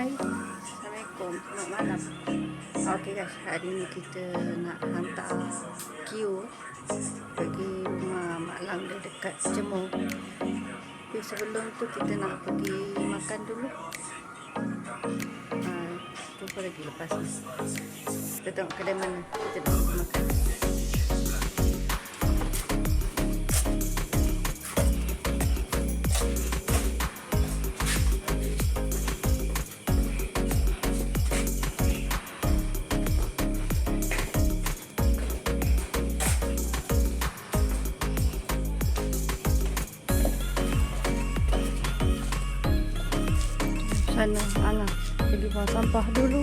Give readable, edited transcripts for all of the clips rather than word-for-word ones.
Hai, Assalamualaikum, selamat malam. Okey guys, hari ni kita nak hantar Q pergi rumah Mak Lang dia dekat Jemur. Tapi sebelum tu kita nak pergi makan dulu. Jumpa lagi lepas ni. Kita tengok kedai mana kita nak pergi makan. Sana, alah, pergi buang sampah dulu.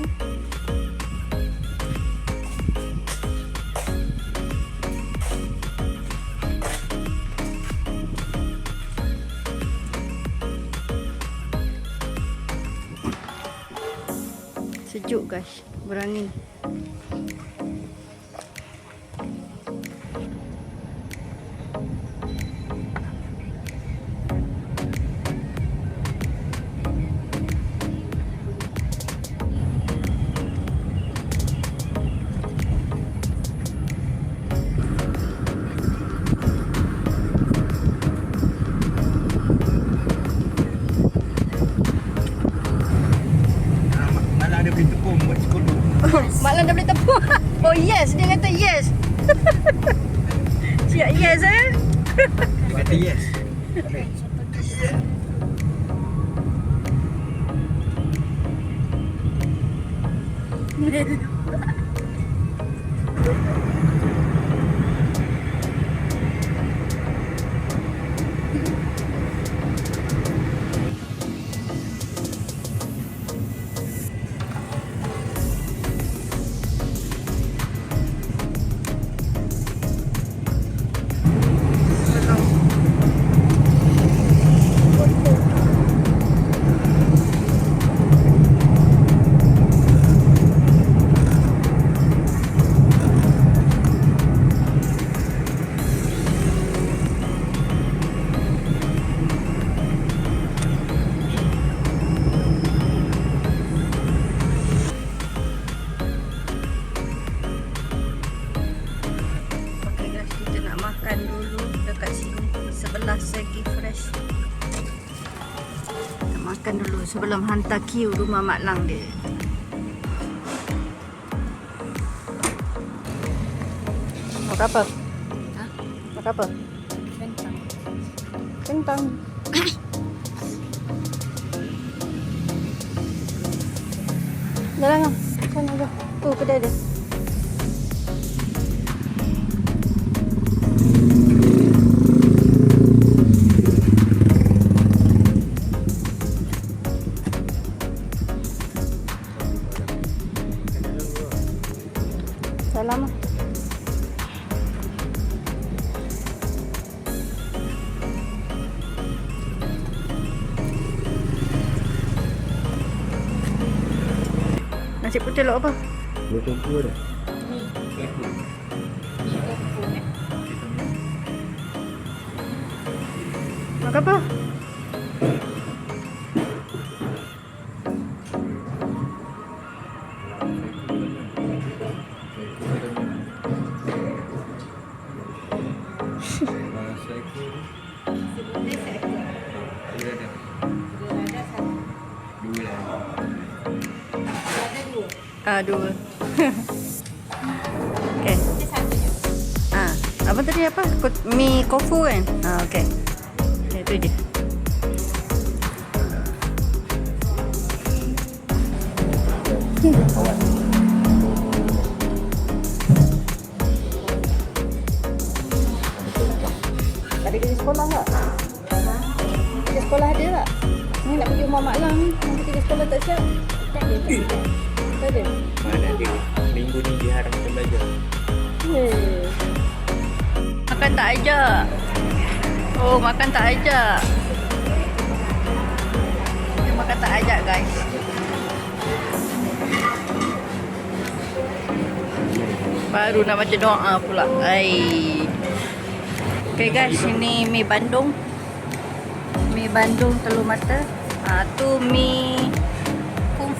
Sejuk guys, berangin. Mak Lang dah boleh tepung. Oh yes, dia kata yes. Siap yes eh. Dia kata yes. Makan dulu dekat sini sebelah Segi Fresh. Kita makan dulu sebelum hantar Q rumah Mak Lang dia. Makan apa? Ha? Makan apa? Kentang. Kentang. Jalan lah. Sana je. Tu kedai dia. Salam. Nasi putih lauk apa? Lauk campur dah. Makan apa? Dua. Okey. Apa tadi apa? Mi kofu kan? Okey. Okay, itu dia. Tadi kerja sekolah tak? Kerja sekolah ada tak? Ni nak pergi rumah Mak Lang ni. Nanti kerja sekolah tak siap? Tak ada. Tak ada? Mana ada. Minggu ni diharamkan belajar. Makan tak ajak. Oh, makan tak ajak. Dia makan tak ajak guys. Baru nak baca doa pula. Okay guys, ini mi Bandung. Mi Bandung telur mata. Tu mi kung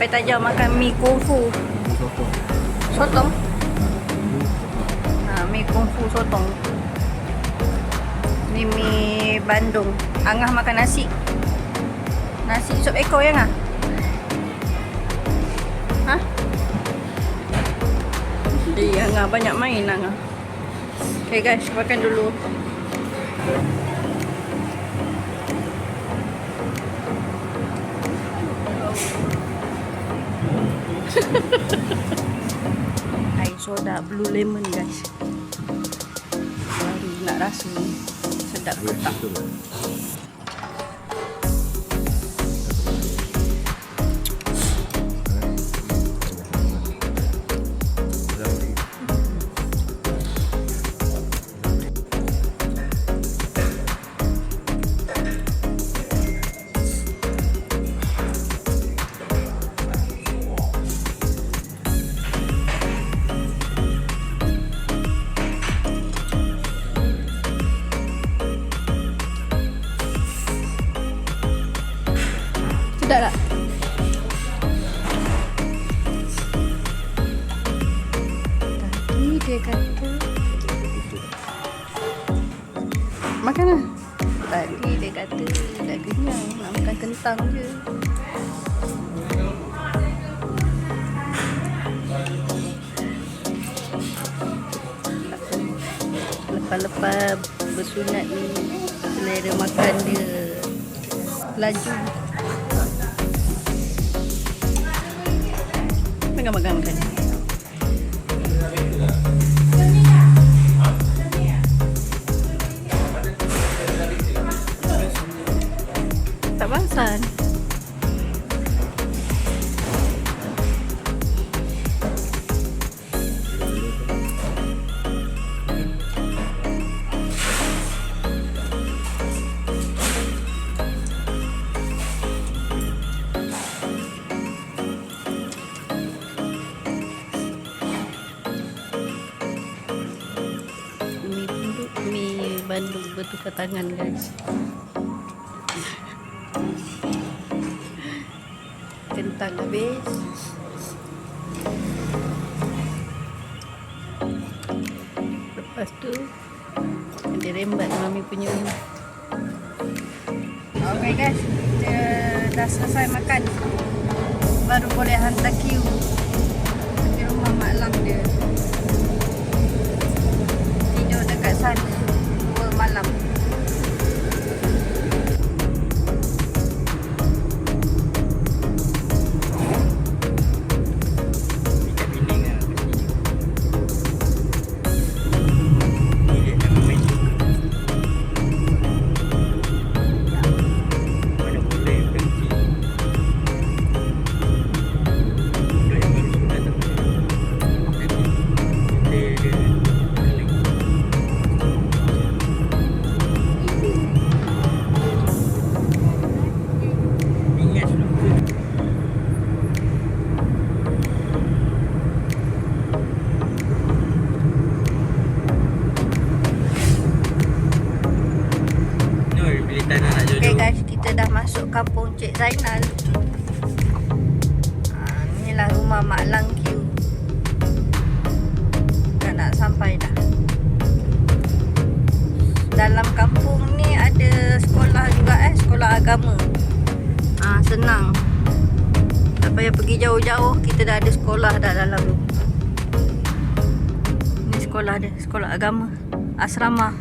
sampai tajam makan mi kungfu. Sotong. Mi kungfu sotong. Ni mi Bandung. Angah makan nasi. Nasi sup ekor ya ngah? Hah? Iya, Angah banyak main Angah. Okay guys, makan dulu. Air soda blue lemon guys. Baru nak rasa ni. Sedap ke tak? Sedap tak? Tadi dia kata makan lah. Tadi dia kata dah kenyang, nak makan kentang je. Lepas-lepas bersunat ni, selera makan dia laju. Makan. Tak bahasan. Bandung bertukar tangan guys. Kentang habis. Lepas tu dia rembat mami punya ni. Okay guys, kita dah selesai makan. Baru boleh hantar queue di rumah Mak Lang dia. Tidur dekat sana malam. Okay guys, kita dah masuk kampung Cik Zainal. Inilah rumah Mak Lang Q. Dah nak sampai dah. Dalam kampung ni ada sekolah juga sekolah agama. Senang. Tak payah pergi jauh-jauh, kita dah ada sekolah dah dalam tu. Ni sekolah dia, sekolah agama, asrama.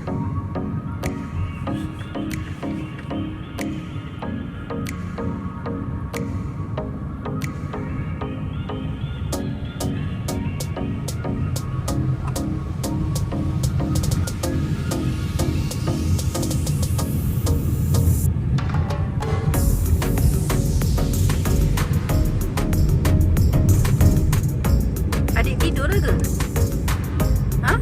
Adik tidur ke? Ha?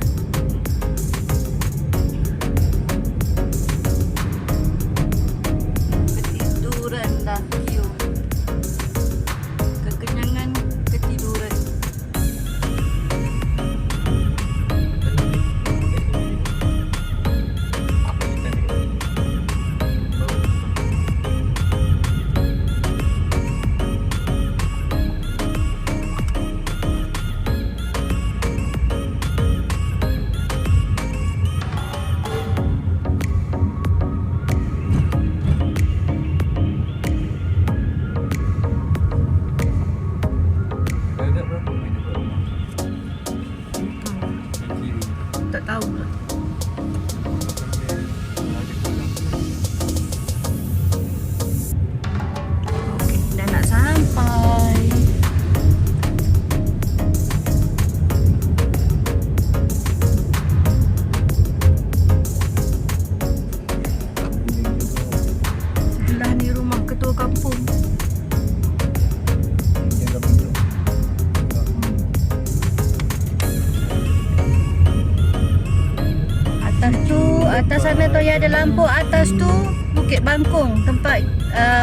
atas sana tu yang ada lampu atas tu Bukit Bangkong, tempat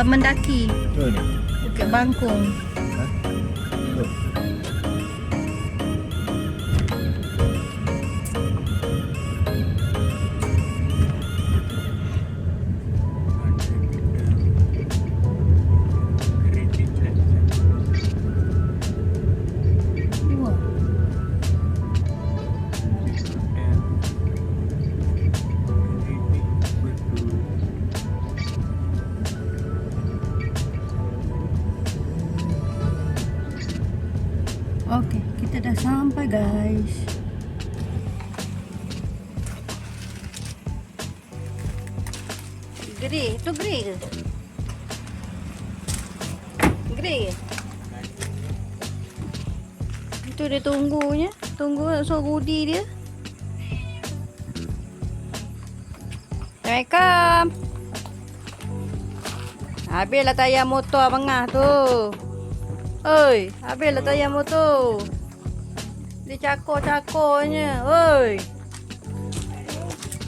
mendaki. Tu ni. Bukit Bangkong. Ha? Tu. Wah. Okey, kita dah sampai guys. Grey, tu grey ke? Grey ke? Itu dia tunggunya. Tunggu nak suruh Rudi dia. Assalamualaikum. Habislah tayar motor abangah tu. Oi, habislah tayar motor. Dia cakor-cakornya. Oi.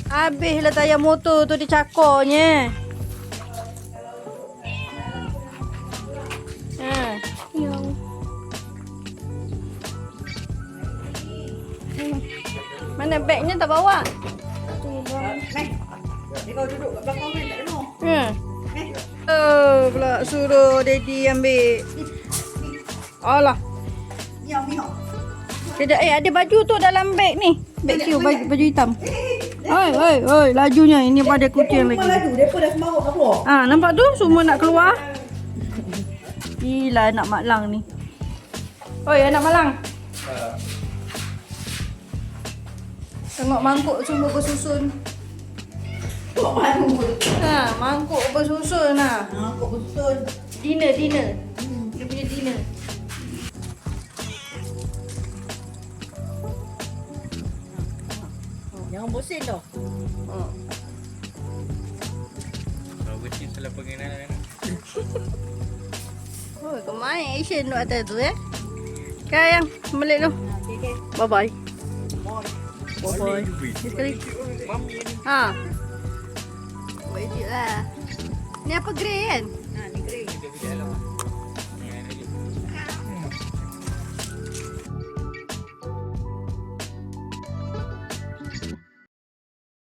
Habislah tayar motor tu dia cakornya. Ha. Yang Mana bagnya tak bawa? tu bang. Dia kau duduk kat belakang kan tak kena. Ha. Oh, pula suruh daddy ambil. Alah. Miau miau. Tidak, ada baju tu dalam beg ni. Beg Q, baju hitam. Oi, lajunya. Ini pada kucing Depa lagi. laju, depa dah semaruk kat keluar. Ah, nampak tu? Semua nak keluar. Gila anak Mak Lang ni. Oi, anak Mak Lang. Tengok mangkuk semua bersusun. Kau malu. Ha, mangkuk bersusun ha. Ha, kau betul. Dinner. Dia punya dinner. Jangan bosan tau. Oh. Kalau kecil salah pengenalan. Oh, kau main action tu atas tu Okay, yang balik tu. Okey okey. Bye-bye. Boy. Bye-bye. Sekali. Mami ni. Ha. Wajib lah. Ni apa grey kan? Ha,